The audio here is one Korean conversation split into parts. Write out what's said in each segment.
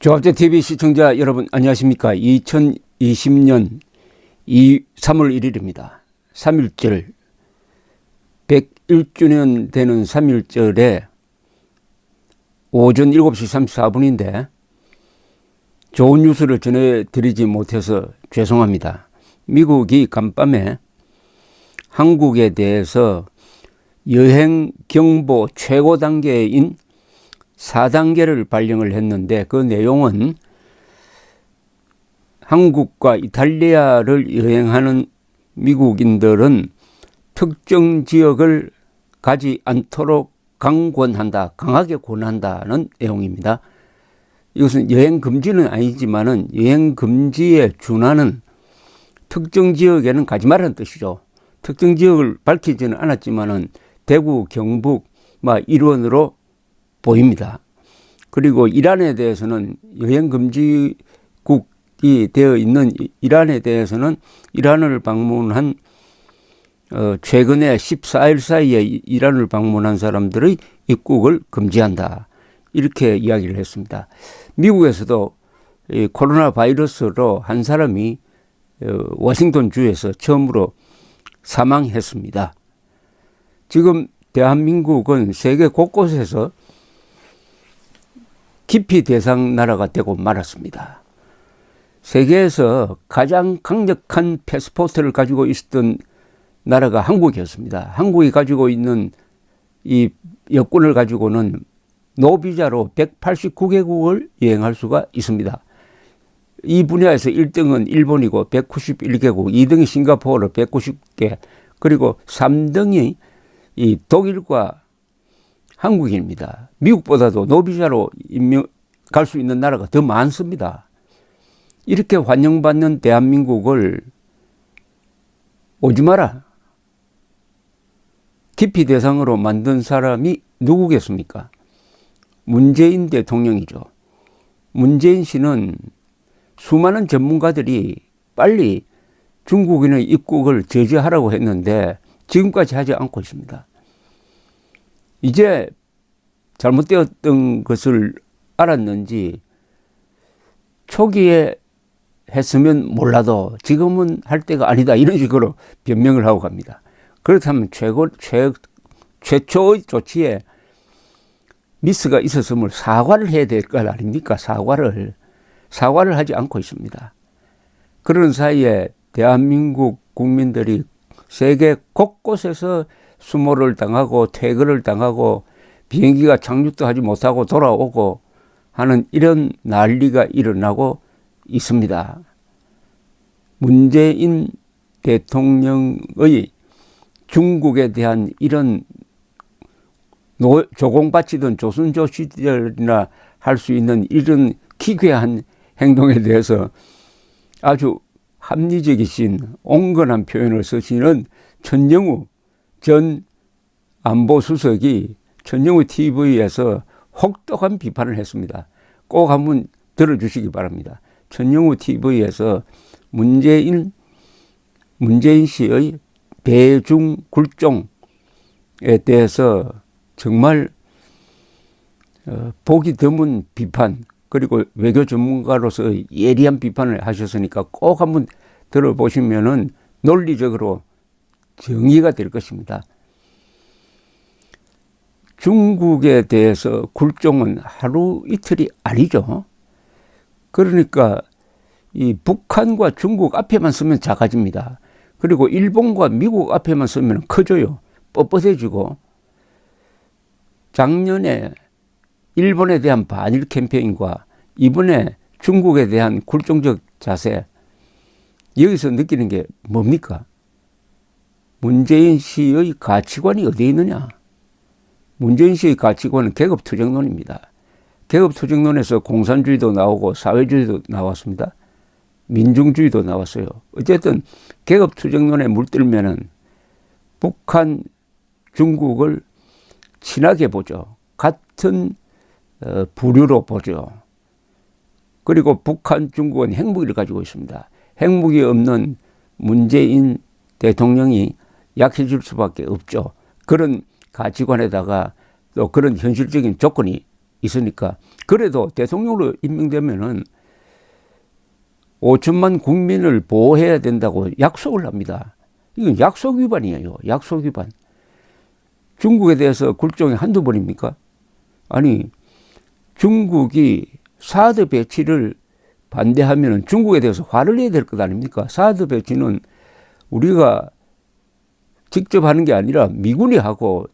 조합제TV 시청자 여러분 안녕하십니까. 2020년 3월 1일입니다. 3.1절 101주년 되는 3.1절에 오전 7시 34분인데 좋은 뉴스를 전해드리지 못해서 죄송합니다. 미국이 간밤에 한국에 대해서 여행 경보 최고 단계인 4단계를 발령을 했는데 그 내용은 한국과 이탈리아를 여행하는 미국인들은 특정 지역을 가지 않도록 강하게 권한다는 내용입니다. 이것은 여행 금지는 아니지만은 여행 금지에 준하는 특정 지역에는 가지 말라는 뜻이죠. 특정 지역을 밝히지는 않았지만은 대구, 경북, 일원으로 보입니다. 그리고 이란에 대해서는 여행 금지국이 되어 있는 이란에 대해서는 이란을 방문한 최근에 14일 사이에 이란을 방문한 사람들의 입국을 금지한다. 이렇게 이야기를 했습니다. 미국에서도 코로나 바이러스로 한 사람이 워싱턴 주에서 처음으로 사망했습니다. 지금 대한민국은 세계 곳곳에서 기피 대상 나라가 되고 말았습니다. 세계에서 가장 강력한 패스포트를 가지고 있었던 나라가 한국이었습니다. 한국이 가지고 있는 이 여권을 가지고는 노비자로 189개국을 여행할 수가 있습니다. 이 분야에서 1등은 일본이고 191개국, 2등이 싱가포르 190개, 그리고 3등이 이 독일과 한국입니다. 미국보다도 노비자로 갈 수 있는 나라가 더 많습니다. 이렇게 환영받는 대한민국을 오지 마라. 기피 대상으로 만든 사람이 누구겠습니까? 문재인 대통령이죠. 문재인 씨는 수많은 전문가들이 빨리 중국인의 입국을 저지하라고 했는데 지금까지 하지 않고 있습니다. 이제 잘못되었던 것을 알았는지 초기에 했으면 몰라도 지금은 할 때가 아니다 이런 식으로 변명을 하고 갑니다. 그렇다면 최초의 조치에 미스가 있었음을 사과를 해야 될 것 아닙니까? 사과를 하지 않고 있습니다. 그런 사이에 대한민국 국민들이 세계 곳곳에서 수모를 당하고 퇴거를 당하고 비행기가 착륙도 하지 못하고 돌아오고 하는 이런 난리가 일어나고 있습니다. 문재인 대통령의 중국에 대한 이런 조공바치던 조선조 시절이나 할 수 있는 이런 기괴한 행동에 대해서 아주 합리적이신 온건한 표현을 쓰시는 천정우 전 안보수석이 천정우 TV에서 혹독한 비판을 했습니다. 꼭 한번 들어주시기 바랍니다. 천정우 TV에서 문재인 씨의 대중 굴종에 대해서 정말 보기 드문 비판, 그리고 외교 전문가로서 예리한 비판을 하셨으니까 꼭 한번 들어보시면은 논리적으로 정의가 될 것입니다. 중국에 대해서 굴종은 하루 이틀이 아니죠. 그러니까 이 북한과 중국 앞에만 쓰면 작아집니다. 그리고 일본과 미국 앞에만 쓰면 커져요. 뻣뻣해지고. 작년에 일본에 대한 반일 캠페인과 이번에 중국에 대한 굴종적 자세, 여기서 느끼는 게 뭡니까? 문재인 씨의 가치관이 어디에 있느냐? 문재인 씨의 가치관은 계급투쟁론입니다. 계급투쟁론에서 공산주의도 나오고 사회주의도 나왔습니다. 민중주의도 나왔어요. 어쨌든 계급투쟁론에 물들면은 북한, 중국을 친하게 보죠. 같은 부류로 보죠. 그리고 북한, 중국은 핵무기를 가지고 있습니다. 핵무기 없는 문재인 대통령이 약해질 수밖에 없죠. 그런 가치관에다가 또 그런 현실적인 조건이 있으니까. 그래도 대통령으로 임명되면은 5천만 국민을 보호해야 된다고 약속을 합니다. 이건 약속 위반이에요. 약속 위반. 중국에 대해서 굴종이 한두 번입니까? 아니, 중국이 사드 배치를 반대하면 중국에 대해서 화를 내야 될 것 아닙니까? 사드 배치는 우리가 직접 하는 게 아니라 미군이 하고,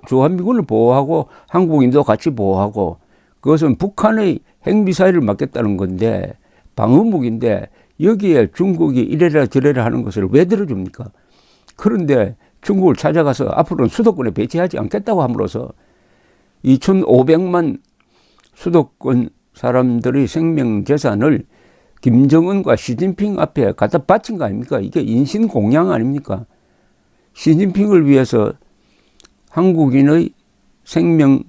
주한미군을 보호하고 한국인도 같이 보호하고, 그것은 북한의 핵미사일을 막겠다는 건데, 방어무기인데 여기에 중국이 이래라 저래라 하는 것을 왜 들어줍니까? 그런데 중국을 찾아가서 앞으로는 수도권에 배치하지 않겠다고 함으로써 2,500만 수도권 사람들의 생명재산을 김정은과 시진핑 앞에 갖다 바친 거 아닙니까? 이게 인신공양 아닙니까? 시진핑을 위해서 한국인의 생명,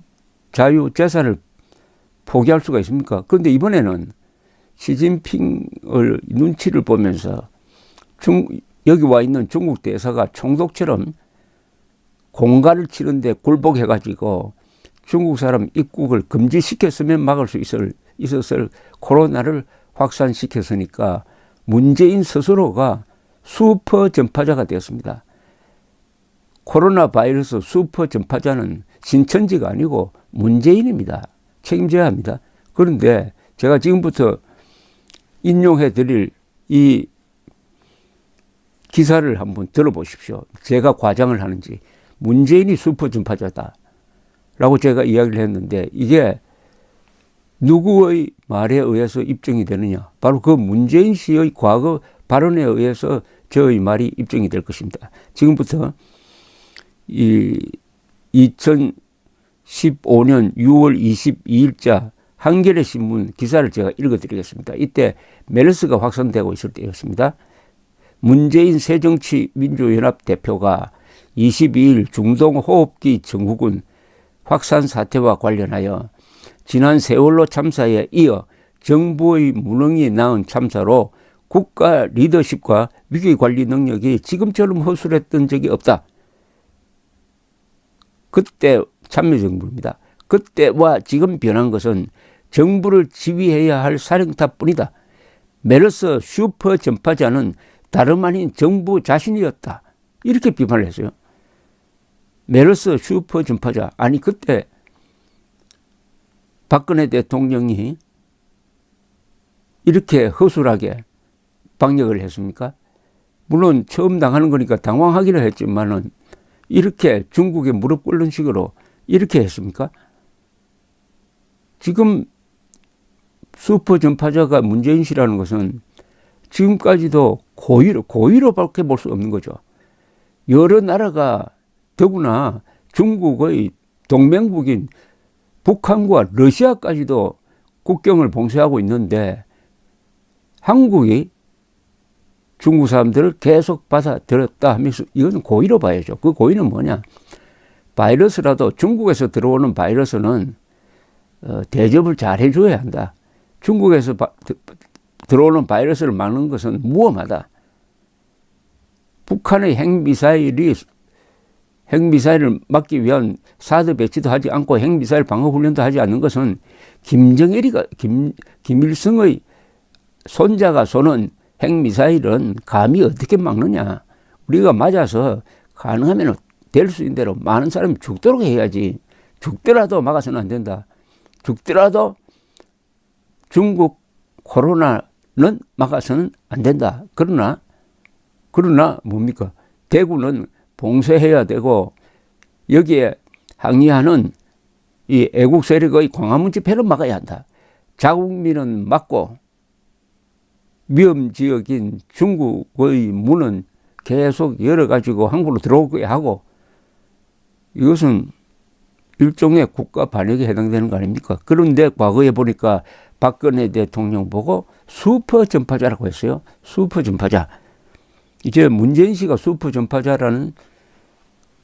자유, 재산을 포기할 수가 있습니까? 그런데 이번에는 시진핑을 눈치를 보면서 여기 와 있는 중국 대사가 총독처럼 공갈을 치는데 굴복해가지고 중국 사람 입국을 금지시켰으면 막을 수 있었을 코로나를 확산시켰으니까 문재인 스스로가 슈퍼 전파자가 되었습니다. 코로나 바이러스 슈퍼 전파자는 신천지가 아니고 문재인입니다. 책임져야 합니다. 그런데 제가 지금부터 인용해 드릴 이 기사를 한번 들어보십시오. 제가 과장을 하는지. 문재인이 슈퍼 전파자다 라고 제가 이야기를 했는데 이게 누구의 말에 의해서 입증이 되느냐. 바로 그 문재인 씨의 과거 발언에 의해서 저의 말이 입증이 될 것입니다. 지금부터 이 2015년 6월 22일자 한겨레 신문 기사를 제가 읽어드리겠습니다. 이때 메르스가 확산되고 있을 때였습니다. 문재인 새정치민주연합 대표가 22일 중동호흡기 증후군 확산 사태와 관련하여 지난 세월호 참사에 이어 정부의 무능이 낳은 참사로 국가 리더십과 위기관리 능력이 지금처럼 허술했던 적이 없다. 그때 참여정부입니다. 그때와 지금 변한 것은 정부를 지휘해야 할 사령탑뿐이다. 메르스 슈퍼 전파자는 다름 아닌 정부 자신이었다. 이렇게 비판을 했어요. 메르스 슈퍼 전파자. 아니 그때 박근혜 대통령이 이렇게 허술하게 방역을 했습니까? 물론 처음 당하는 거니까 당황하기는 했지만은 이렇게 중국에 무릎 꿇는 식으로 이렇게 했습니까? 지금 슈퍼 전파자가 문재인 씨라는 것은 지금까지도 고의로밖에 볼 수 없는 거죠. 여러 나라가 더구나 중국의 동맹국인 북한과 러시아까지도 국경을 봉쇄하고 있는데 한국이 중국 사람들을 계속 받아들였다 하면서 이건 고의로 봐야죠. 그 고의는 뭐냐. 바이러스라도 중국에서 들어오는 바이러스는 대접을 잘 해줘야 한다. 중국에서 들어오는 바이러스를 막는 것은 무엄하다. 북한의 핵미사일을 막기 위한 사드 배치도 하지 않고 핵미사일 방어훈련도 하지 않는 것은 김일성의 손자가 쏘는 핵미사일은 감히 어떻게 막느냐. 우리가 맞아서 가능하면 될 수 있는 대로 많은 사람이 죽도록 해야지. 죽더라도 막아서는 안 된다. 죽더라도 중국 코로나는 막아서는 안 된다. 그러나 뭡니까? 대구는 봉쇄해야 되고 여기에 항의하는 이 애국 세력의 광화문 집회를 막아야 한다. 자국민은 막고 위험지역인 중국의 문은 계속 열어가지고 한국으로 들어오게 하고 이것은 일종의 국가 반역에 해당되는 거 아닙니까? 그런데 과거에 보니까 박근혜 대통령 보고 슈퍼 전파자라고 했어요. 슈퍼 전파자. 이제 문재인 씨가 슈퍼 전파자라는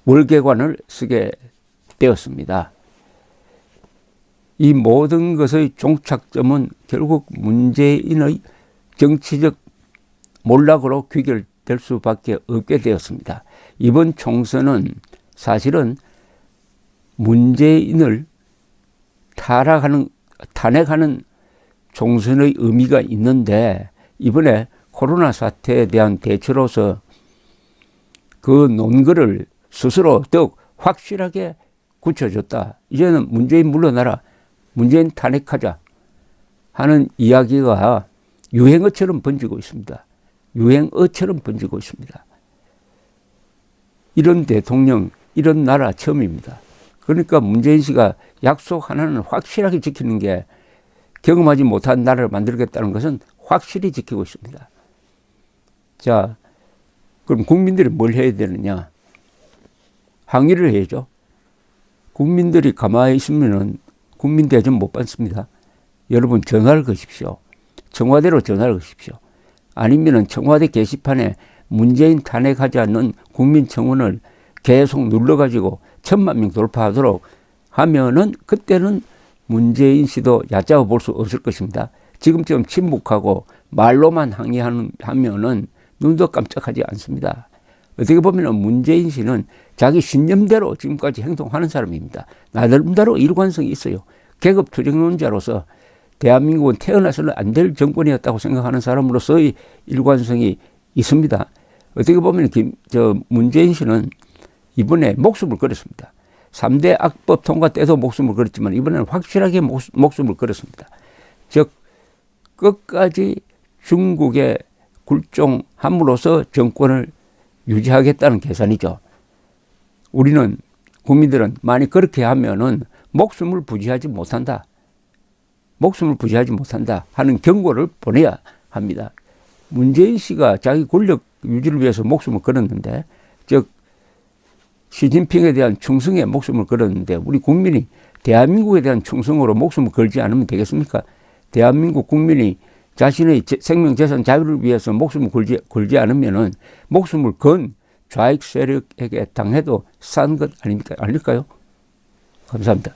월계관을 쓰게 되었습니다. 이 모든 것의 종착점은 결국 문재인의 정치적 몰락으로 귀결될 수밖에 없게 되었습니다. 이번 총선은 사실은 문재인을 탄핵하는 총선의 의미가 있는데 이번에 코로나 사태에 대한 대처로서 그 논거를 스스로 더욱 확실하게 굳혀줬다. 이제는 문재인 물러나라, 문재인 탄핵하자 하는 이야기가 유행어처럼 번지고 있습니다. 유행어처럼 번지고 있습니다. 이런 대통령, 이런 나라 처음입니다. 그러니까 문재인 씨가 약속 하나는 확실하게 지키는 게 경험하지 못한 나라를 만들겠다는 것은 확실히 지키고 있습니다. 자, 그럼 국민들이 뭘 해야 되느냐? 항의를 해야죠. 국민들이 가만히 있으면은 국민 대접 못 받습니다. 여러분 전화를 거십시오. 청와대로 전화를 거십시오. 아니면은 청와대 게시판에 문재인 탄핵하자는 국민청원을 계속 눌러가지고 1,000만 명 돌파하도록 하면은 그때는 문재인 씨도 얕잡아 볼 수 없을 것입니다. 지금처럼 침묵하고 말로만 항의하면은 눈도 깜짝하지 않습니다. 어떻게 보면 문재인 씨는 자기 신념대로 지금까지 행동하는 사람입니다. 나름대로 일관성이 있어요. 계급 투쟁론자로서 대한민국은 태어나서는 안 될 정권이었다고 생각하는 사람으로서의 일관성이 있습니다. 어떻게 보면 문재인 씨는 이번에 목숨을 걸었습니다. 3대 악법 통과 때도 목숨을 걸었지만 이번에는 확실하게 목숨을 걸었습니다. 즉 끝까지 중국에 굴종함으로써 정권을 유지하겠다는 계산이죠. 우리는 국민들은 만약 그렇게 하면은 목숨을 부지하지 못한다. 목숨을 부지하지 못한다 하는 경고를 보내야 합니다. 문재인 씨가 자기 권력 유지를 위해서 목숨을 걸었는데, 즉 시진핑에 대한 충성에 목숨을 걸었는데 우리 국민이 대한민국에 대한 충성으로 목숨을 걸지 않으면 되겠습니까? 대한민국 국민이 자신의 생명, 재산, 자유를 위해서 목숨을 걸지 않으면은 목숨을 건 좌익 세력에게 당해도 싼 것 아닙니까? 아닐까요? 감사합니다.